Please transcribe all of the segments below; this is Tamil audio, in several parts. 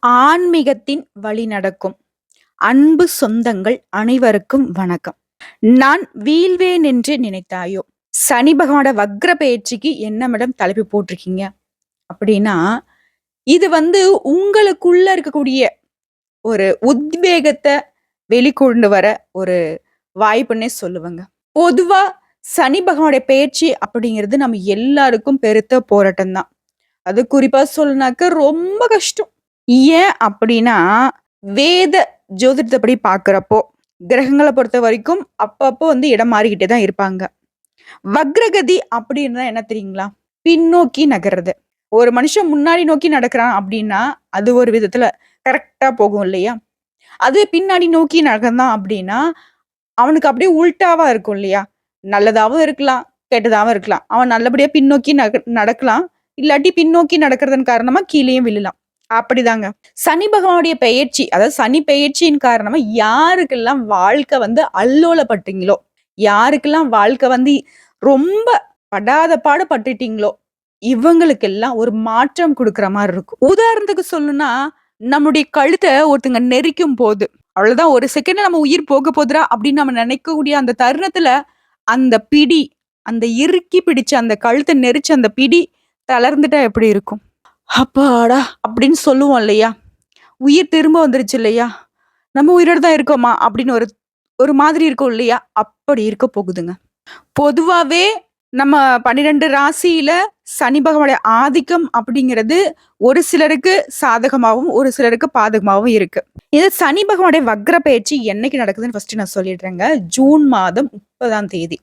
ஆன்மீகத்தின் வழி நடக்கும் அன்பு சொந்தங்கள் அனைவருக்கும் வணக்கம். நான் வீழ்வேன் என்று நினைத்தாயோ? சனி பகவானோட வக்ர பயிற்சிக்கு என்ன மேடம் தலைப்பு போட்டிருக்கீங்க அப்படின்னா, இது உங்களுக்குள்ள இருக்கக்கூடிய ஒரு உத்வேகத்தை வெளிக்கொண்டு வர ஒரு வாய்ப்புன்னே சொல்லுவேங்க. பொதுவா சனி பகவானுடைய பயிற்சி அப்படிங்கிறது நம்ம எல்லாருக்கும் பெருத்த போராட்டம் தான். அது குறிப்பா சொல்லனாக்க ரொம்ப கஷ்டம். ஏன் அப்படின்னா, வேத ஜோதிடத்தப்படி பார்க்கிறப்போ, கிரகங்கள பொறுத்த வரைக்கும் அப்பப்போ இடம் மாறிக்கிட்டே தான் இருப்பாங்க. வக்ரகதி அப்படின்னா என்ன தெரியுங்களா? பின்னோக்கி நகர்றது. ஒரு மனுஷன் முன்னாடி நோக்கி நடக்கிறான் அப்படின்னா, அது ஒரு விதத்துல கரெக்ட்டா போகும் இல்லையா? அதுவே பின்னாடி நோக்கி நகர்ந்தான் அப்படின்னா, அவனுக்கு அப்படியே உல்டாவா இருக்கும் இல்லையா? நல்லதாவும் இருக்கலாம், கெட்டதாவும் இருக்கலாம். அவன் நல்லபடியா பின்னோக்கி நடக்கலாம். இல்லாட்டி பின்னோக்கி நடக்கிறதன் காரணமா கீழேயும் விழலாம். அப்படிதாங்க. சனி பகவானுடைய பெயர்ச்சி, அதாவது சனி பெயர்ச்சியின் காரணமா யாருக்கெல்லாம் வாழ்க்கை அல்லோலப்பட்டீங்களோ, யாருக்கெல்லாம் வாழ்க்கை ரொம்ப படாத பாடு பட்டுட்டீங்களோ, இவங்களுக்கெல்லாம் ஒரு மாற்றம் குடுக்குற மாரி இருக்கும். உதாரணத்துக்கு சொல்லணும்னா, நம்முடைய கழுத்த ஒருத்தங்க நெரிக்கும் போது, அவ்வளவுதான் ஒரு செகண்ட்ல நம்ம உயிர் போக போதுடா அப்படின்னு நம்ம நினைக்கக்கூடிய அந்த தருணத்துல, அந்த பிடி, அந்த இறுக்கி பிடிச்ச அந்த கழுத்த நெரிச்ச அந்த பிடி தளர்ந்துட்டா எப்படி இருக்கும்? அப்பாடா! அப்படின்னு சொல்லுவோம் இல்லையா? உயிர் திரும்ப வந்துருச்சு இல்லையா? நம்ம உயிரோட தான் இருக்கோமா? அப்படின்னு ஒரு ஒரு மாதிரி இருக்கும் இல்லையா? அப்படி இருக்க போகுதுங்க. பொதுவாவே நம்ம 12 ராசியில சனி பகவானுடைய ஆதிக்கம் அப்படிங்கிறது ஒரு சிலருக்கு சாதகமாவும், ஒரு சிலருக்கு பாதகமாவும் இருக்கு. இது சனி பகவானுடைய வக்ர பயிற்சி என்னைக்கு நடக்குதுன்னு ஃபர்ஸ்ட் நான் சொல்லிடுறேங்க. ஜூன் மாதம் 30ஆம் தேதி.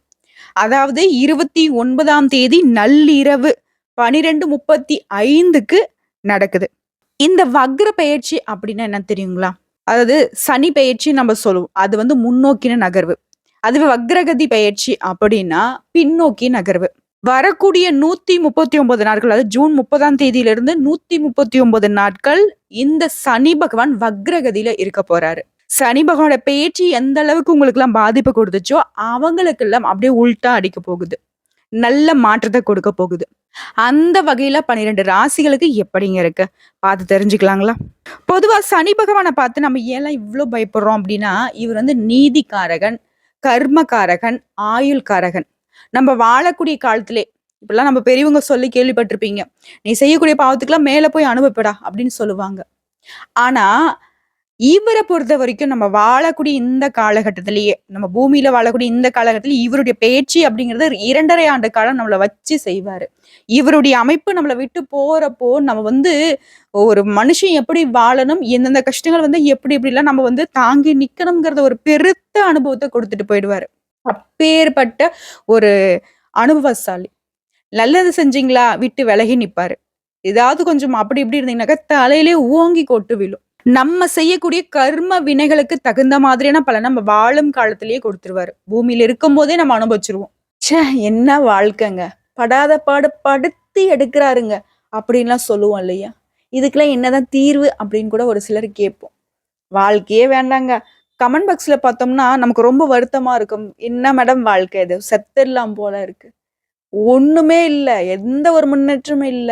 அதாவது 29ஆம் தேதி நள்ளிரவு 12:35க்கு நடக்குது. இந்த வக்ர பெயர்ச்சி அப்படின்னா என்ன தெரியுங்களா? அதாவது சனி பெயர்ச்சி நம்ம சொல்லுவோம். அது முன்னோக்கின நகர்வு. அதுவே வக்ரகதி பெயர்ச்சி அப்படின்னா பின்னோக்கி நகர்வு. வரக்கூடிய 139 நாட்கள், அதாவது ஜூன் 30ஆம் தேதியிலிருந்து 139 நாட்கள் இந்த சனி பகவான் வக்ரகதியில இருக்க போறாரு. சனி பகவானோட பெயர்ச்சி எந்த அளவுக்கு உங்களுக்கெல்லாம் பாதிப்பு கொடுத்துச்சோ, அவங்களுக்கெல்லாம் அப்படியே உல்ட்டா அடிக்க போகுது. நல்ல மாற்றத்தை கொடுக்க போகுது. அந்த வகையில 12 ராசிகளுக்கு எப்படிங்க இருக்கு? பார்த்து தெரிஞ்சுக்கலாங்களா? பொதுவா சனி பகவான பார்த்து நம்ம ஏன்லாம் இவ்ளோ பயப்படுறோம் அப்படின்னா, இவர் நீதிக்காரகன், கர்மகாரகன், ஆயுள்காரகன். நம்ம வாழக்கூடிய காலத்திலே இப்படிலாம் நம்ம பெரியவங்க சொல்லி கேள்விப்பட்டிருப்பீங்க. "நீ செய்யக்கூடிய பாவத்துக்கெல்லாம் மேல போய் அனுபவிப்படா" அப்படின்னு சொல்லுவாங்க. ஆனா இவர பொறுத்தவரைக்கும் நம்ம வாழக்கூடிய இந்த காலகட்டத்திலேயே, நம்ம பூமியில வாழக்கூடிய இந்த காலகட்டத்தில இவருடைய பேச்சு அப்படிங்கிறது 2 1/2 ஆண்டு காலம் நம்மள வச்சு செய்வாரு. இவருடைய அமைப்பு நம்மள விட்டு போறப்போ, நம்ம ஒரு மனுஷன் எப்படி வாழணும், எந்தெந்த கஷ்டங்கள் எப்படி எப்படிலாம் நம்ம தாங்கி நிக்கணும்ங்கிறத ஒரு பெருத்த அனுபவத்த குடுத்துட்டு போயிடுவாரு. அப்பேற்பட்ட ஒரு அனுபவசாலி. நல்லது செஞ்சீங்களா? விட்டு விலகி நிப்பாரு. ஏதாவது கொஞ்சம் அப்படி இப்படி இருந்தீங்கன்னாக்கா, தலையிலே ஓங்கி கொட்டு விழும். நம்ம செய்யக்கூடிய கர்ம வினைகளுக்கு தகுந்த மாதிரியான பலன நம்ம வாழும் காலத்திலேயே கொடுத்துருவாரு. பூமியில இருக்கும்போதே நம்ம அனுபவிச்சுருவோம். ச்சே! என்ன வாழ்க்கைங்க. படாத பாடு படுத்தி எடுக்கிறாருங்க. அப்படின்லாம் சொல்லுவோம் இல்லையா? இதுக்கெல்லாம் என்னதான் தீர்வு அப்படின்னு கூட ஒரு சிலர் கேட்போம். வாழ்க்கையே வேண்டாங்க. கமெண்ட் பாக்ஸ்ல பார்த்தோம்னா, நமக்கு ரொம்ப வருத்தமா இருக்கும். என்ன மேடம் வாழ்க்கை இது? செத்துடலாம் போல இருக்கு. ஒண்ணுமே இல்ல. எந்த ஒரு முன்னேற்றமும் இல்ல.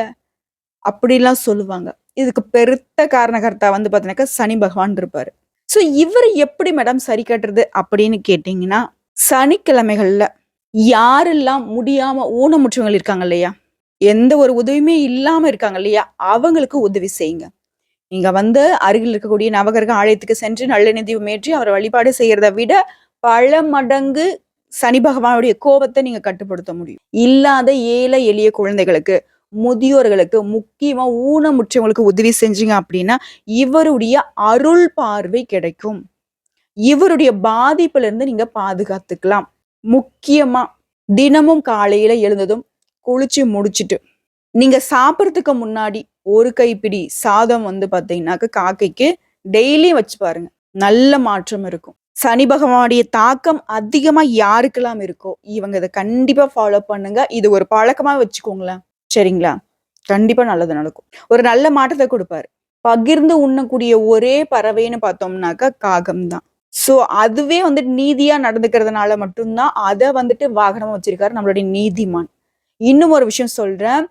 அப்படிலாம் சொல்லுவாங்க. இதுக்கு பெருத்த காரணகர்த்தா பார்த்தீங்கன்னாக்கா, சனி பகவான் இருப்பாரு. ஸோ இவர எப்படி மேடம் சரி கட்டுறது அப்படின்னு கேட்டீங்கன்னா, சனிக்கிழமைகள்ல யாரெல்லாம் முடியாம ஊனமுற்றவங்க இருக்காங்க இல்லையா? எந்த ஒரு உதவியுமே இல்லாம இருக்காங்க இல்லையா? அவங்களுக்கு உதவி செய்யுங்க. நீங்க அருகில் இருக்கக்கூடிய நவகிரக ஆலயத்துக்கு சென்று நல்லெண்ணெய் தீபம் ஏற்றி அவர வழிபாடு செய்யறத விட, பல மடங்கு சனி பகவானுடைய கோபத்த நீங்க கட்டுப்படுத்த முடியும். இல்லாத ஏழை எளிய குழந்தைகளுக்கு, முதியோர்களுக்கு, முக்கியமா ஊனமுற்றவங்களுக்கு உதவி செஞ்சீங்க அப்படின்னா, இவருடைய அருள் பார்வை கிடைக்கும். இவருடைய பாதிப்புல இருந்து நீங்க பாதுகாத்துக்கலாம். முக்கியமா தினமும் காலையில எழுந்ததும் குளிச்சு முடிச்சுட்டு, நீங்க சாப்பிடறதுக்கு முன்னாடி ஒரு கைப்பிடி சாதம் பார்த்தீங்கன்னாக்க காக்கைக்கு டெய்லியும் வச்சு பாருங்க. நல்ல மாற்றம் இருக்கும். சனி பகவானுடைய தாக்கம் அதிகமா யாருக்கெல்லாம் இருக்கோ, இவங்க இத கண்டிப்பா ஃபாலோ பண்ணுங்க. இது ஒரு பழக்கமா வச்சுக்கோங்களேன். சரிங்களா? கண்டிப்பா நல்லது நடக்கும். ஒரு நல்ல மாற்றத்த குடுப்பாரு. பகிர்ந்து உண்ணக்கூடிய ஒரே பறவைன்னு பார்த்தோம்னாக்கா காகம் தான். சோ அதுவே நீதியா நடந்துக்கிறதுனால மட்டும் தான் அத வாகனமா வச்சிருக்காரு நம்மளுடைய நீதிமான். இன்னும் ஒரு விஷயம் சொல்றேன்.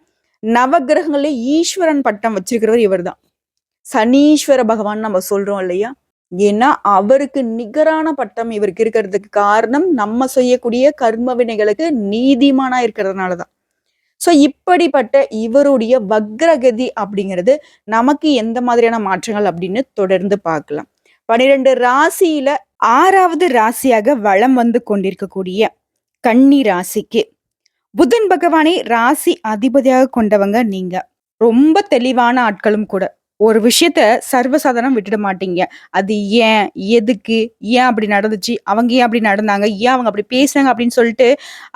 நவகிரகங்கள்ல ஈஸ்வரன் பட்டம் வச்சிருக்கிறவர் இவர்தான். சனீஸ்வர பகவான் நம்ம சொல்றோம் இல்லையா? ஏன்னா அவருக்கு நிகரான பட்டம் இவருக்கு இருக்கிறதுக்கு காரணம் நம்ம செய்யக்கூடிய கர்ம வினைகளுக்கு நீதிமானா இருக்கிறதுனால தான். ஸோ இப்படிப்பட்ட இவருடைய வக்ரகதி அப்படிங்கிறது நமக்கு எந்த மாதிரியான மாற்றங்கள் அப்படின்னு தொடர்ந்து பார்க்கலாம். 12 ராசியில 6வது ராசியாக வலம் வந்து கொண்டிருக்கக்கூடிய கன்னி ராசிக்கு புதன் பகவானை ராசி அதிபதியாக கொண்டவங்க நீங்க. ரொம்ப தெளிவான ஆட்களும் கூட. ஒரு விஷயத்த சர்வசாதாரணம் விட்டுட மாட்டீங்க. அது ஏன்? எதுக்கு? ஏன் அப்படி நடந்துச்சு? அவங்க ஏன் அப்படி நடந்தாங்க? ஏன் அவங்க அப்படி பேசுனாங்க? அப்படின்னு சொல்லிட்டு,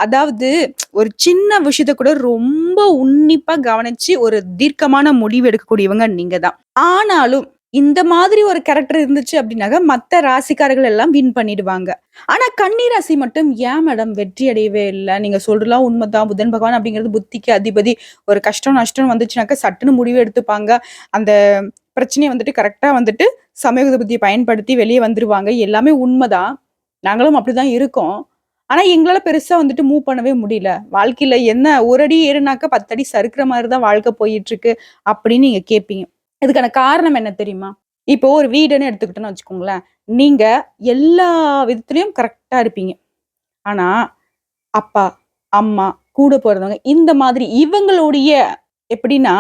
அதாவது ஒரு சின்ன விஷயத்த கூட ரொம்ப உன்னிப்பா கவனிச்சு ஒரு தீர்க்கமான முடிவு எடுக்கக்கூடியவங்க நீங்க தான். ஆனாலும் இந்த மாதிரி ஒரு கேரக்டர் இருந்துச்சு அப்படின்னாக்க மத்த ராசிக்காரர்கள் எல்லாம் வின் பண்ணிடுவாங்க. ஆனா கன்னி ராசி மட்டும் ஏன் மேடம் வெற்றி அடையவே இல்ல? நீங்க சொல்றதெல்லாம் உண்மைதான். புதன் பகவான் அப்படிங்கிறது புத்திக்கு அதிபதி. ஒரு கஷ்டம், நஷ்டம் வந்துச்சுனாக்கா சட்டுன்னு முடிவு எடுத்துப்பாங்க. அந்த பிரச்சனைய வந்துட்டு கரெக்ட்டா வந்துட்டு சமயோகித புத்திய பயன்படுத்தி வெளிய வந்துருவாங்க. எல்லாமே உண்மதான். நாங்களும் அப்படிதான் இருக்கோம். ஆனா எங்களால பெருசா வந்துட்டு மூவ் பண்ணவே முடியல. வாழ்க்கையில என்ன ஒரு அடி ஏறுனாக்கா 10 அடி சறுக்குற மாரி தான் வாழ்க்கை போயிட்டுருக்கு அப்படின்னு நீங்க கேட்பீங்க. இதுக்கான காரணம் என்ன தெரியுமா? இப்போ ஒரு வீடுன்னு எடுத்துக்கிட்டோம்னு வச்சுக்கோங்களேன். நீங்க எல்லா விதத்திலயும் கரெக்ட்டா இருப்பீங்க. ஆனா, அப்பா, அம்மா, கூட பொறந்தவங்க இந்த மாதிரி இவங்களுடைய எப்படின்னா,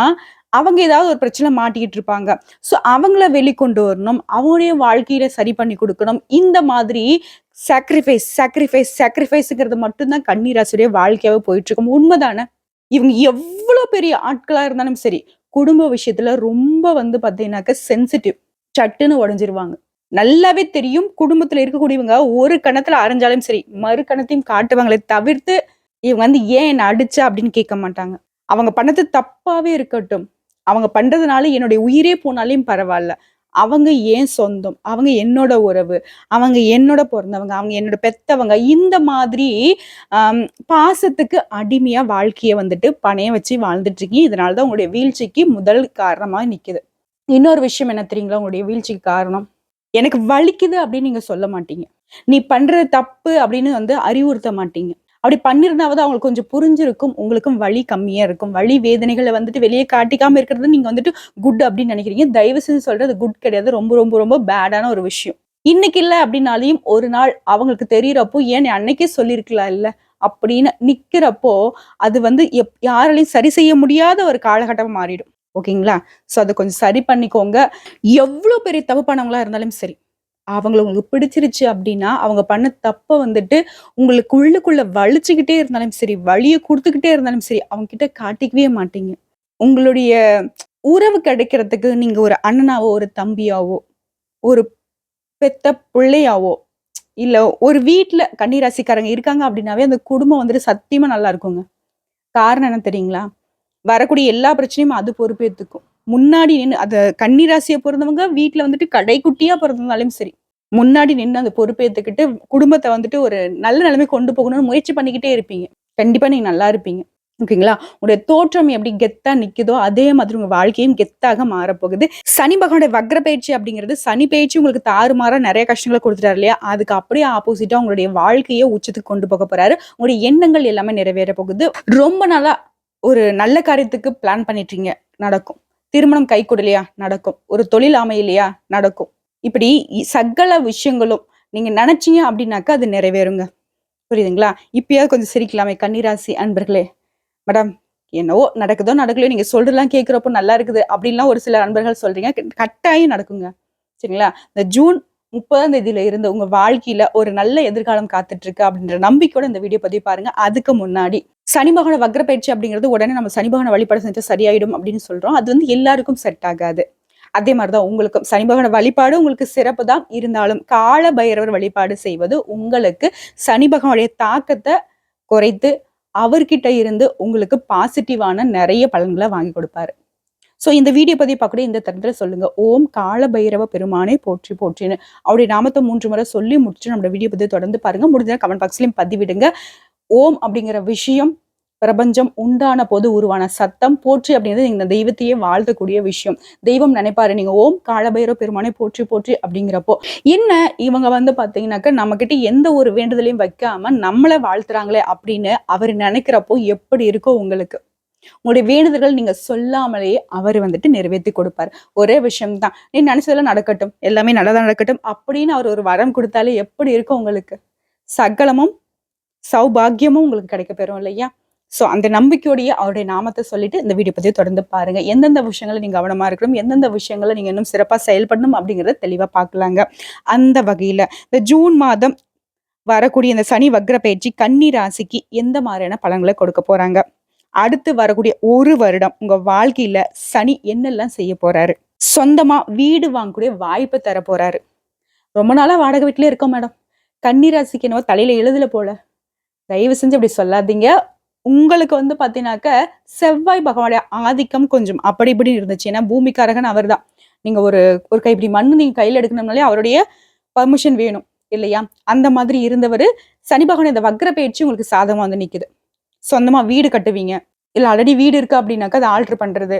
அவங்க ஏதாவது ஒரு பிரச்சனை மாட்டிக்கிட்டு இருப்பாங்க. ஸோ அவங்கள வெளிக்கொண்டு வரணும். அவங்களுடைய வாழ்க்கையில சரி பண்ணி குடுக்கணும். இந்த மாதிரி சாக்ரிஃபைஸ்ங்கிறது மட்டும் தான் கன்னி ராசியுடைய வாழ்க்கையாவே போயிட்டுருக்கும். உண்மதானே? இவங்க எவ்ளோ பெரிய ஆட்களா இருந்தாலும் சரி, குடும்ப விஷயத்துல ரொம்ப வந்து பார்த்தீங்கன்னாக்க சென்சிட்டிவ். சட்டுன்னு உடைஞ்சிருவாங்க. நல்லாவே தெரியும் குடும்பத்துல இருக்கக்கூடியவங்க ஒரு கணத்துல அரைஞ்சாலும் சரி, மறு கணத்தையும் காட்டுவாங்களே தவிர்த்து, இவங்க வந்து "ஏன் என்ன அடிச்ச?" அப்படின்னு கேட்க மாட்டாங்க. அவங்க பண்ணது தப்பாவே இருக்கட்டும். அவங்க பண்றதுனால என்னுடைய உயிரே போனாலும் பரவால்ல. அவங்க என் சொந்தம். அவங்க என்னோட உறவு. அவங்க என்னோட பொறந்தவங்க. அவங்க என்னோட பெத்தவங்க. இந்த மாதிரி அம் பாசத்துக்கு அடிமையா வாழ்க்கைய வந்துட்டு பணயம் வச்சு வாழ்ந்துட்டு இருக்கீங்க. இதனால தான் உங்களுடைய வீழ்ச்சிக்கு முதல் காரணமா நிக்குது. இன்னொரு விஷயம் என்ன தெரியுங்களா? உங்களுடைய வீழ்ச்சிக்கு காரணம்? எனக்கு வலிக்குது அப்படின்னு நீங்க சொல்ல மாட்டீங்க. நீ பண்றது தப்பு அப்படின்னு வந்து அறிவுறுத்த மாட்டீங்க. அப்படி பண்ணியிருந்தாவது அவங்களுக்கு கொஞ்சம் புரிஞ்சிருக்கும். உங்களுக்கும் வலி கம்மியா இருக்கும். வலி வேதனைகள வந்துட்டு வெளிய காட்டிக்காம இருக்கிறது நீங்க வந்துட்டு குட் அப்படின்னு நினைக்கிறீங்க. தயவு செஞ்சு சொல்றது குட் கிடையாது. ரொம்ப ரொம்ப ரொம்ப பேடான ஒரு விஷயம். இன்னைக்கு இல்ல அப்படின்னாலயும் ஒரு நாள் அவங்களுக்கு தெரியறப்போ, "ஏன் நீ அன்னைக்கே சொல்லியிருக்கலாம் இல்ல?" அப்படின்னு நிக்கிறப்போ, அது வந்து யாராலயும் சரி செய்ய முடியாத ஒரு காலகட்டமா மாறிடும். ஓகேங்களா? ஸோ அத கொஞ்சம் சரி பண்ணிக்கோங்க. எவ்ளோ பெரிய தப்பு பண்ணவங்களா இருந்தாலும் சரி. அவங்கள உங்களுக்கு பிடிச்சிருச்சு அப்டின்னா, அவங்க பண்ண தப்ப வந்துட்டு உங்களுக்கு உள்ளுக்குள்ள வலிச்சுக்கிட்டே இருந்தாலும் சரி, வலிய குடுத்துக்கிட்டே இருந்தாலும் சரி, அவங்க கிட்ட காட்டிக்கவே மாட்டீங்க. உங்களுடைய உறவு கிடைக்கிறதுக்கு நீங்க ஒரு அண்ணனாவோ, ஒரு தம்பியாவோ, ஒரு பெத்த புள்ளையாவோ, இல்ல ஒரு வீட்ல கன்னி ராசிக்காரங்க இருக்காங்க அப்டின்னாவே, அந்த குடும்பம் வந்துட்டு சத்தியமா நல்லா இருக்குங்க. காரணம் என்ன தெரியுங்களா? வரக்கூடிய எல்லா பிரச்சனையும் அது பொறுப்பேத்துக்கும். முன்னாடி நின்னு கன்னி ராசிய பொறந்தவங்க வீட்ல வந்துட்டு கடைக்குட்டியா பொறந்திருந்தாலும் சரி. முன்னாடி நின்னு அந்த பொறுப்பேத்துக்கிட்டு, குடும்பத்த வந்துட்டு ஒரு நல்ல நிலைமைக்கு கொண்டு போகணும்னு முயற்சி பண்ணிக்கிட்டே இருப்பீங்க. கண்டிப்பா நீங்க நல்லா இருப்பீங்க. ஓகேங்களா? உங்களுடைய தோற்றம் எப்படி கெத்தா நிக்குதோ, அதே மாதிரி உங்க வாழ்க்கையும் கெத்தாக மாறப்போகுது. சனி பகவானுடைய வக்ர பயிற்சி அப்படிங்கிறது, சனி பயிற்சி உங்களுக்கு தாறுமாறா நெறைய கஷ்டங்கள குடுத்துட்டாரு இல்லையா? அதுக்கு அப்படியே ஆப்போசிட்டா உங்களுடைய வாழ்க்கைய உச்சத்துக்கு கொண்டு போக போறாரு. உங்களுடைய எண்ணங்கள் எல்லாமே நிறைவேற போகுது. ரொம்ப நாளா ஒரு நல்ல காரியத்துக்கு பிளான் பண்ணிட்டுருக்கீங்க. நடக்கும். திருமணம் கைகூடலையா? நடக்கும். ஒரு தொழில் அமையலையா? நடக்கும். இப்படி சகல விஷயங்களும் நீங்க நெனச்சீங்க அப்டின்னாக்கா, அது நிறைவேறுங்க. புரியுதுங்களா? இப்பயாவது கொஞ்சம் சிரிக்கலாமே கன்னிராசி அன்பர்களே! மேடம் என்னவோ நடக்குதோ, நடக்கலையோ நீங்க சொல்றதெல்லாம் கேட்கிறப்போ நல்லா இருக்குது. அப்டின்லாம் ஒரு சில நண்பர்கள் சொல்றீங்க. கட்டாயம் நடக்குங்க. சரிங்களா? இந்த ஜூன் 30ஆம் தேதியில இருந்து உங்க வாழ்க்கையில ஒரு நல்ல எதிர்காலம் காத்துட்டு இருக்கு அப்டின்ற நம்பிக்கையோட இந்த வீடியோ பதிவு பாருங்க. அதுக்கு முன்னாடி சனி பகவான் வக்ர பயிற்சி அப்டிங்கிறது உடனே நம்ம சனி பகவான வழிபாடு செஞ்சா சரியாயிடும் அப்டின்னு சொல்றோம். அது வந்து எல்லாருக்கும் செட் ஆகாது. அதே மாரி தான் உங்களுக்கும். சனி பகவான வழிபாடு உங்களுக்கு சிறப்பு தான். இருந்தாலும் கால பைரவர் வழிபாடு செய்வது உங்களுக்கு சனி பகவானுடைய தாக்கத்த குறைத்து, அவர்கிட்ட இருந்து உங்களுக்கு பாசிட்டிவான நெறைய பலன்கள வாங்கி குடுப்பாரு. ஸோ இந்த வீடியோ பதிவு பார்க்கக்கூடிய இந்த தருணத்துல சொல்லுங்க. ஓம் கால பைரவ பெருமானே போற்றி போற்றின்னு. அவருடைய நாமத்த 3 முறை சொல்லி முடிச்சுட்டு நம்மளோட வீடியோ பதிவு தொடர்ந்து பாருங்க. முடிஞ்சா கமெண்ட் பாக்ஸ்லயும் பதிவிடுங்க. ஓம் அப்படிங்கிற விஷயம் பிரபஞ்சம் உண்டான போது உருவான சத்தம். போற்றி அப்படிங்கிறது இந்த தெய்வத்தையே வாழ்த்தக்கூடிய விஷயம். தெய்வம் நினைப்பாரு நீங்க ஓம் காலபைரவ பெருமானே போற்றி போற்றி அப்படிங்கிறப்போ. என்ன இவங்க வந்து பார்த்தீங்கன்னாக்க நம்மகிட்ட எந்த ஒரு வேண்டுதலையும் வைக்காம நம்மள வாழ்த்துறாங்களே அப்படின்னு அவரு நினைக்கிறப்போ எப்படி இருக்கும் உங்களுக்கு? உங்களுடைய வேண்டுதல்கள் நீங்க சொல்லாமலேயே அவர் வந்துட்டு நிறைவேத்தி கொடுப்பாரு. ஒரே விஷயம் தான். நீ நினைச்சதெல்லாம் நடக்கட்டும். எல்லாமே நல்லதா நடக்கட்டும். அப்படின்னு அவர் ஒரு வரம் குடுத்தாலே எப்படி இருக்கும் உங்களுக்கு? சகலமும் சௌபாக்கியமும் உங்களுக்கு கிடைக்க பெறும் இல்லையா? சோ அந்த நம்பிக்கையோடயே அவருடைய நாமத்த சொல்லிட்டு இந்த வீடியோ பதிவு தொடர்ந்து பாருங்க. எந்தெந்த விஷயங்கள்ல நீங்க கவனமா இருக்கணும், எந்தெந்த விஷயங்கள்ல நீங்க இன்னும் சிறப்பா செயல்படணும் அப்படிங்கிறத தெளிவா பார்க்கலாங்க. அந்த வகையில இந்த ஜூன் மாதம் வரக்கூடிய இந்த சனி வக்ர பயிற்சி கன்னி ராசிக்கு எந்த மாதிரியான பலன்களை கொடுக்க போறாங்க? அடுத்து வரக்கூடிய 1 வருடம் உங்க வாழ்க்கையில சனி என்னெல்லாம் செய்ய போறாரு? சொந்தமா வீடு வாங்கக்கூடிய வாய்ப்பு தர போறாரு. ரொம்ப நாளா வாடகை வீட்டிலே இருக்கோம் மேடம். கன்னி ராசிக்கு என்னவோ தலையில எழுதல போல. தயவு செஞ்சு அப்படி சொல்லாதீங்க. உங்களுக்கு வந்து பார்த்தீங்கன்னாக்க, செவ்வாய் பகவானுடைய ஆதிக்கம் கொஞ்சம் அப்படி இப்படின்னு இருந்துச்சு. ஏன்னா பூமிக்காரகன் அவர்தான். நீங்க ஒரு ஒரு கைப்பிடி மண்ணு நீங்க கையில எடுக்கணும்னாலே அவருடைய பெர்மிஷன் வேணும் இல்லையா? அந்த மாதிரி இருந்தவரு, சனி பகவான் இந்த வக்ர பயிற்சி உங்களுக்கு சாதகமா வந்து நிக்குது. சொந்தமா வீடு கட்டுவீங்க. இல்ல ஆல்ரெடி வீடு இருக்கு அப்படின்னாக்கா, அத ஆல்டர் பண்றது.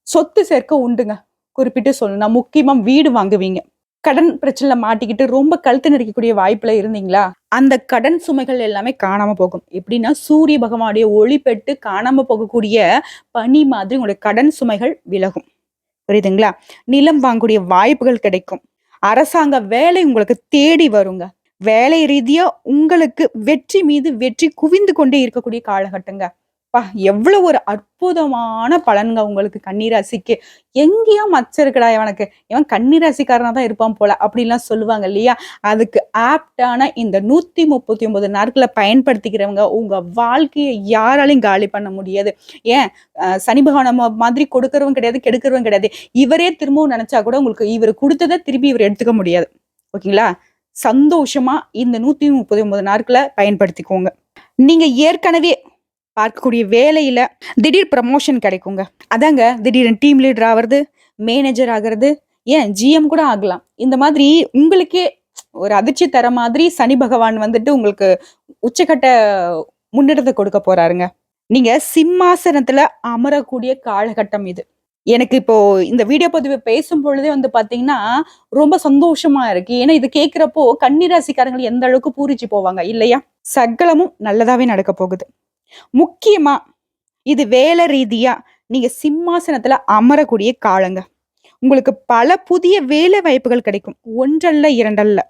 சொத்து சேர்க்க உண்டுங்க. குறிப்பிட்டு சொல்லணும்னா, முக்கியமா வீடு வாங்குவீங்க. கடன் பிரச்சனையில மாட்டிக்கிட்டு ரொம்ப கழுத்து நெரிக்கக்கூடிய வாய்ப்புல இருந்தீங்களா? அந்த கடன் சுமைகள் எல்லாமே காணாம போகும். எப்படின்னா, சூரிய பகவானுடைய ஒளி பெட்டு காணாம போகக்கூடிய பனி மாதிரி உங்களுடைய கடன் சுமைகள் விலகும். புரியுதுங்களா? நிலம் வாங்கக்கூடிய வாய்ப்புகள் கிடைக்கும். அரசாங்க வேலை உங்களுக்கு தேடி வருங்க. வேலை ரீதியா உங்களுக்கு வெற்றி மீது வெற்றி குவிந்து கொண்டே இருக்கக்கூடிய காலகட்டங்க. அப்பா! எவ்வளவு ஒரு அற்புதமான பலன்ங்க உங்களுக்கு கன்னிராசிக்கு. எங்கேயோ மச்சம் இருக்குடா இவனுக்கு. இவன் கன்னிராசிக்காரனா தான் இருப்பான் போல அப்படின்லாம் சொல்லுவாங்க இல்லையா? அதுக்கு ஆப்ட்டான இந்த 139 நாட்கள பயன்படுத்திக்கிறவங்க, உங்க வாழ்க்கைய யாராலயும் காலி பண்ண முடியாது. ஏன் சனி பகவான் மாதிரி கொடுக்கிறவன் கிடையாது, கெடுக்கிறவன் கிடையாது. இவரே திரும்பவும் நினைச்சா கூட உங்களுக்கு இவரு குடுத்தத திருப்பி இவரு எடுத்துக்க முடியாது. ஓகேங்களா? சந்தோஷமா இந்த 139 நாட்கள பயன்படுத்திக்கோங்க. நீங்க ஏற்கனவே பார்க்கக்கூடிய வேலையில திடீர் ப்ரமோஷன் கிடைக்குங்க. அதாங்க திடீர்னு டீம் லீடர் ஆவறது, மேனேஜர் ஆகுறது, ஏன் ஜிஎம் கூட ஆகலாம். இந்த மாதிரி உங்களுக்கே ஒரு அதிர்ச்சி தர மாதிரி சனி பகவான் வந்துட்டு உங்களுக்கு உச்சக்கட்ட முன்னேற்றத்த கொடுக்க போறாருங்க. நீங்க சிம்மாசனத்துல அமரக்கூடிய காலகட்டம் இது. எனக்கு இப்போ இந்த வீடியோ பதிவு பேசும் பொழுதே வந்து பாத்தீங்கன்னா, ரொம்ப சந்தோஷமா இருக்கு. ஏன்னா இது கேட்கிறப்போ கன்னி ராசிக்காரங்க எந்த அளவுக்கு பூரிச்சு போவாங்க இல்லையா? சகலமும் நல்லதாவே நடக்க போகுது. முக்கியமா இது வேலை ரீதியா நீங்க சிம்மாசனத்துல அமரக்கூடிய காலங்க. உங்களுக்கு பல புதிய வேலை வாய்ப்புகள் கிடைக்கும். ஒன்றல்ல, இரண்டல்ல.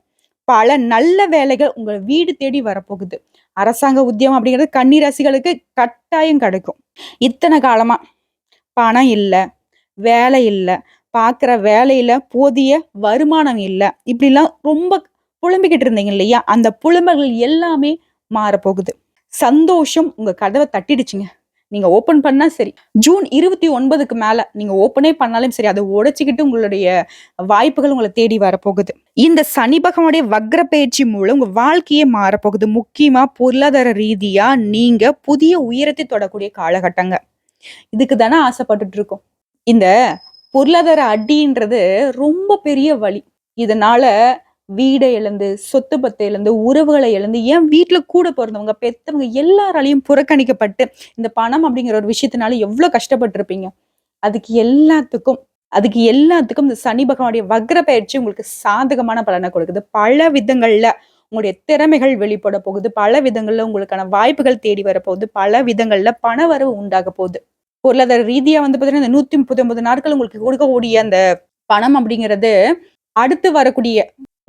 பல நல்ல வேலைகள் உங்க வீடு தேடி வரப்போகுது. அரசாங்க உத்தியோகம் அப்படிங்கிறது கன்னி ராசிகளுக்கு கட்டாயம் கிடைக்கும். இத்தனை காலமா பணம் இல்ல, வேலை இல்ல, பார்க்குற வேலையில போதிய வருமானம் இல்ல. இப்படிலாம் ரொம்ப புலம்பிக்கிட்டு இருந்தீங்க இல்லையா? அந்த புலம்பல்கள் எல்லாமே மாறப்போகுது. சந்தோஷம் உங்க கதவ தட்டிடுச்சுங்க. நீங்க ஓப்பன் பண்ணா சரி. ஜூன் 29க்கு மேல நீங்க ஓப்பனே பண்ணாலும் சரி, அத உடைச்சுக்கிட்டு உங்களுடைய வாய்ப்புகள் உங்கள தேடி வரப்போகுது. இந்த சனி பகவானுடைய வக்ர பயிற்சி மூலம் உங்க வாழ்க்கையே மாறப்போகுது. முக்கியமா பொருளாதார ரீதியா நீங்க புதிய உயரத்தை தொடக்கூடிய காலகட்டங்க. இதுக்கு தானே ஆசைப்பட்டுட்டு இருக்கோம். இந்த பொருளாதார அடின்றது ரொம்ப பெரிய வலி. இதனால வீட இழந்து, சொத்து பத்த இழந்து, உறவுகள இழந்து, ஏன் வீட்ல கூட பொறந்தவங்க, பெத்தவங்க எல்லாராலயும் புறக்கணிக்கப்பட்டு, இந்த பணம் அப்படிங்கிற ஒரு விஷயத்தினால எவ்ளோ கஷ்டப்பட்டுருப்பீங்க. அதுக்கு எல்லாத்துக்கும் அதுக்கு எல்லாத்துக்கும் இந்த சனி பகவானுடைய வக்ர பயிற்சி உங்களுக்கு சாதகமான பலன கொடுக்குது. பல விதங்கள்ல உங்களுடைய திறமைகள் வெளிப்பட போகுது. பல விதங்கள்ல உங்களுக்கான வாய்ப்புகள் தேடி வரப்போகுது. பல விதங்கள்ல பணவரவு உண்டாக போகுது. பொருளாதார ரீதியா வந்து பார்த்தீங்கன்னா, இந்த 139 நாட்கள் உங்களுக்கு கொடுக்கக்கூடிய அந்த பணம் அப்படிங்கிறது, அடுத்து வரக்கூடிய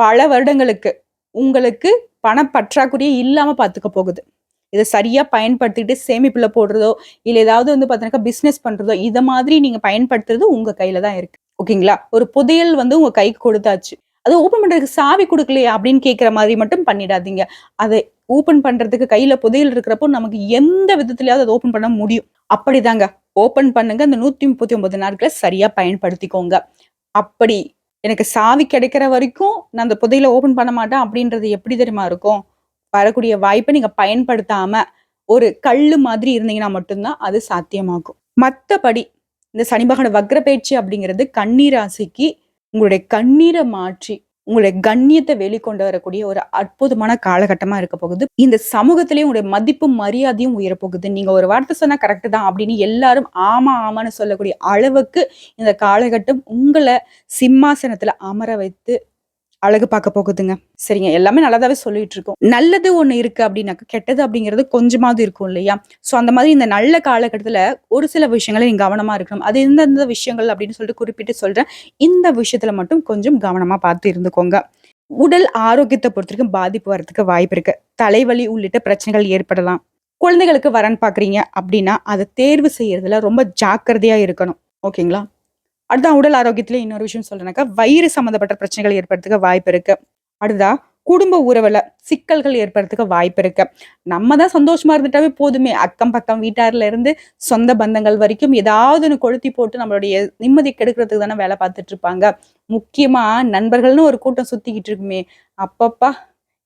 பல வருடங்களுக்கு உங்களுக்கு பணப்பற்றாக்குறையே இல்லாம பார்த்துக்க போகுது. இத சரியா பயன்படுத்திட்டு சேமிப்புல போடுறதோ, இல்ல ஏதாவது வந்து பார்த்தீங்கன்னாக்கா பிசினஸ் பண்றதோ, இத மாதிரி நீங்க பயன்படுத்துறது உங்க கையில தான் இருக்கு. ஓகேங்களா? ஒரு புதையல் வந்து உங்க கைக்கு கொடுத்தாச்சு. அத ஓப்பன் பண்றதுக்கு சாவி குடுக்கலையே அப்படின்னு கேட்கிற மாதிரி மட்டும் பண்ணிடாதீங்க. அத ஓப்பன் பண்றதுக்கு கையில புதையல் இருக்கிறப்போ நமக்கு எந்த விதத்திலயாவது அத ஓப்பன் பண்ண முடியும். அப்படிதாங்க. ஓப்பன் பண்ணுங்க. அந்த 139 நாட்கள சரியா பயன்படுத்திக்கோங்க. அப்படி எனக்கு சாவி கிடைக்கிற வரைக்கும் நான் அந்த புதையல ஓப்பன் பண்ண மாட்டேன் அப்படின்றது எப்படி தெரியுமா இருக்கும்? வரக்கூடிய வாய்ப்ப நீங்க பயன்படுத்தாம, ஒரு கல்லு மாதிரி இருந்தீங்கன்னா மட்டும் தான் அது சாத்தியமாகும். மத்தபடி இந்த சனி பகவான் வக்ர பயிற்சி அப்படிங்கிறது கன்னி ராசிக்கு உங்களுடைய கண்ணீர மாற்றி, உங்களுடைய கண்ணியத்த வெளிக்கொண்டு வரக்கூடிய ஒரு அற்புதமான காலகட்டமா இருக்க போகுது. இந்த சமூகத்திலேயும் உங்களுடைய மதிப்பும், மரியாதையும் உயரப்போகுது. நீங்க ஒரு வார்த்தை சொன்னா கரெக்ட் தான் அப்படின்னு எல்லாரும் ஆமா, ஆமான்னு சொல்லக்கூடிய அளவுக்கு இந்த காலகட்டம் உங்கள சிம்மாசனத்துல அமர வைத்து அழகு பார்க்க போகுதுங்க. சரிங்க. எல்லாமே நல்லதாவே சொல்லிட்டு இருக்கோம். நல்லது ஒண்ணு இருக்கு அப்படின்னாக்க, கெட்டது அப்படிங்கிறது கொஞ்சமாவது இருக்கும் இல்லையா? ஸோ அந்த மாதிரி இந்த நல்ல காலகட்டத்துல ஒரு சில விஷயங்கள நீங்க கவனமா இருக்கணும். அது எந்தெந்த விஷயங்கள் அப்படின்னு சொல்லிட்டு குறிப்பிட்டு சொல்றேன். இந்த விஷயத்துல மட்டும் கொஞ்சம் கவனமா பார்த்து இருந்துக்கோங்க. உடல் ஆரோக்கியத்த பொறுத்தவரைக்கும் பாதிப்பு வரதுக்கு வாய்ப்பு இருக்கு. தலைவலி உள்ளிட்ட பிரச்சனைகள் ஏற்படலாம். குழந்தைகளுக்கு வரன் பார்க்குறீங்க அப்படின்னா, அத தேர்வு செய்யறதுல ரொம்ப ஜாக்கிரதையா இருக்கணும். ஓகேங்களா? அடுத்ததான் உடல் ஆரோக்கியத்தில இன்னொரு விஷயம் சொல்றேன்னாக்கா, வயிறு சம்மந்தப்பட்ட பிரச்சனைகள் ஏற்படுறதுக்கு வாய்ப்பு இருக்கு. அடுத்ததா குடும்ப உறவுல சிக்கல்கள் ஏற்படுறதுக்கு வாய்ப்பு இருக்கு. நம்ம தான் சந்தோஷமா இருந்துட்டாவே போதுமே. அக்கம் பக்கம் வீட்டார்ல இருந்து சொந்த பந்தங்கள் வரைக்கும் ஏதாவது ஒண்ணு கொளுத்தி போட்டு நம்மளுடைய நிம்மதி கெடுக்கிறதுக்கு தானே வேலை பார்த்துட்டு இருப்பாங்க. முக்கியமா நண்பர்கள்னு ஒரு கூட்டம் சுத்திக்கிட்டு இருக்குமே! அப்பப்பா!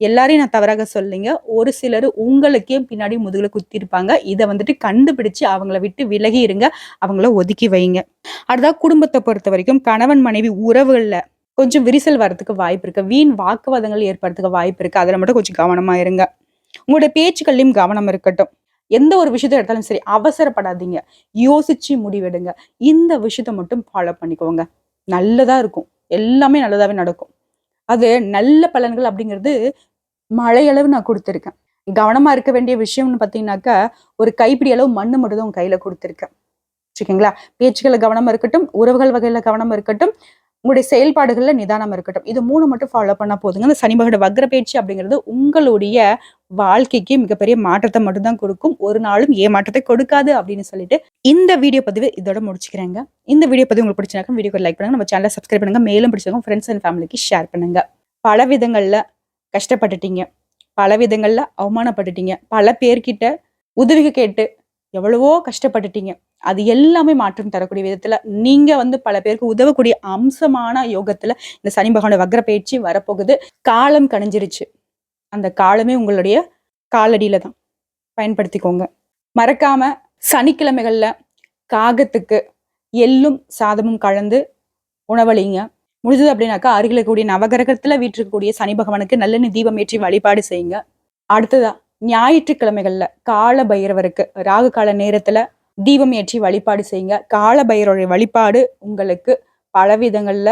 எல்லாரையும் நான் தவறாக சொல்லலைங்க. ஒரு சிலரு உங்களுக்கே பின்னாடி முதுகுல குத்திருப்பாங்க. இத வந்துட்டு கண்டுபிடிச்சு அவங்கள விட்டு விலகி இருங்க. அவங்கள ஒதுக்கி வைங்க. அடுத்ததா குடும்பத்த பொறுத்தவரைக்கும் கணவன், மனைவி உறவுகள்ல கொஞ்சம் விரிசல் வரதுக்கு வாய்ப்பு இருக்கு. வீண் வாக்குவாதங்கள் ஏற்படுறதுக்கு வாய்ப்பு இருக்கு. அதுல மட்டும் கொஞ்சம் கவனமா இருங்க. உங்களுடைய பேச்சுக்கள்லயும் கவனம் இருக்கட்டும். எந்த ஒரு விஷயத்த எடுத்தாலும் சரி, அவசரப்படாதீங்க. யோசிச்சு முடிவெடுங்க. இந்த விஷயத்த மட்டும் ஃபாலோ பண்ணிக்கோங்க. நல்லதா இருக்கும். எல்லாமே நல்லதாவே நடக்கும். அது நல்ல பலன்கள் அப்படிங்கிறது மழையளவு நான் குடுத்துருக்கேன். கவனமா இருக்க வேண்டிய விஷயம்னு பார்த்தீங்கன்னாக்கா, ஒரு கைப்பிடி அளவு மண்ணு மட்டும் தான் உங்க கையில குடுத்துருக்கேன். வச்சுக்கங்களா? பேச்சுக்கள்ல கவனமா இருக்கட்டும், உறவுகள் வகையில கவனம் இருக்கட்டும், உங்களுடைய செயல்பாடுகள்ல நிதானம் இருக்கட்டும். இது 3 மட்டும் ஃபாலோ பண்ணா போதுங்க. அந்த சனி பகவானோட வக்ர பயிற்சி அப்படிங்கிறது உங்களுடைய வாழ்க்கைக்கு மிகப்பெரிய மாற்றத்த மட்டும் தான் குடுக்கும். ஒரு நாளும் ஏமாற்றத்தை கொடுக்காது அப்படின்னு சொல்லிட்டு, இந்த வீடியோ பதிவு இதோட முடிச்சுக்கிறேங்க. இந்த வீடியோ பதிவு உங்களுக்கு பிடிச்சிருந்தா வீடியோக்கு லைக் பண்ணுங்க. நம்ம சேனல சப்ஸ்கிரைப் பண்ணுங்க. மேலும் பிடிச்சவங்க ஃப்ரெண்ட்ஸ் அண்ட் ஃபேமிலிக்கு ஷேர் பண்ணுங்க. பல விதங்கள்ல கஷ்டப்பட்டுட்டீங்க. பல விதங்கள்ல அவமானப்பட்டுட்டீங்க. பல பேர்கிட்ட உதவிக கேட்டு எவ்வளவோ கஷ்டப்பட்டுட்டீங்க. அது எல்லாமே மாற்றம் தரக்கூடிய விதத்துல, நீங்க வந்து பல பேருக்கு உதவக்கூடிய அம்சமான யோகத்துல இந்த சனி பகவானோட வக்ர பயிற்சி வரப்போகுது. காலம் கணிஞ்சிருச்சு. அந்த காலமே உங்களுடைய காலடியில தான். பயன்படுத்திக்கோங்க. மறக்காம சனிக்கிழமைகள்ல காகத்துக்கு எள்ளும், சாதமும் கலந்து உணவளிங்க. முடிஞ்சது அப்படின்னாக்கா, அருகில இருக்கக்கூடிய நவகிரகத்துல வீற்றிருக்கக்கூடிய சனி பகவானுக்கு நல்லெண்ணெய் தீபம் ஏற்றி வழிபாடு செய்யுங்க. அடுத்ததா, ஞாயிற்றுக்கிழமைகள்ல கால பைரவருக்கு ராகு கால நேரத்துல தீபம் ஏற்றி வழிபாடு செய்யுங்க. கால பைரவருடைய வழிபாடு உங்களுக்கு பல விதங்கள்ல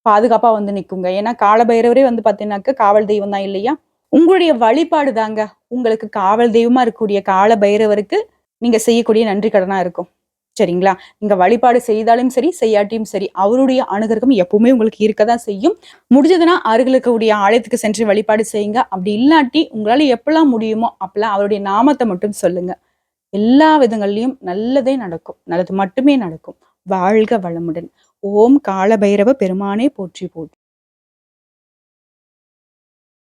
பாதுகாப்பா வந்து நிக்குங்க. ஏன்னா கால பைரவரே வந்து பாத்தீங்கன்னாக்க காவல் தெய்வம் தான் இல்லையா? உங்களுடைய வழிபாடு தாங்க உங்களுக்கு காவல் தெய்வமா இருக்கக்கூடிய கால பைரவருக்கு நீங்க செய்யக்கூடிய நன்றி கடனா இருக்கும். சரிங்களா? நீங்க வழிபாடு செய்தாலும் சரி, செய்யாட்டியும் சரி, அவருடைய அனுகிரகம் எப்பவுமே உங்களுக்கு இருக்கதான் செய்யும். முடிஞ்சதுன்னா அருகில் இருக்கக்கூடிய ஆலயத்துக்கு சென்று வழிபாடு செய்யுங்க. அப்படி இல்லாட்டி உங்களால எப்பலாம் முடியுமோ அப்பலாம் அவருடைய நாமத்த மட்டும் சொல்லுங்க. எல்லா விதங்கள்லயும் நல்லதே நடக்கும். நல்லது மட்டுமே நடக்கும். வாழ்க வளமுடன். ஓம் கால பைரவ பெருமானே போற்றி போற்றி.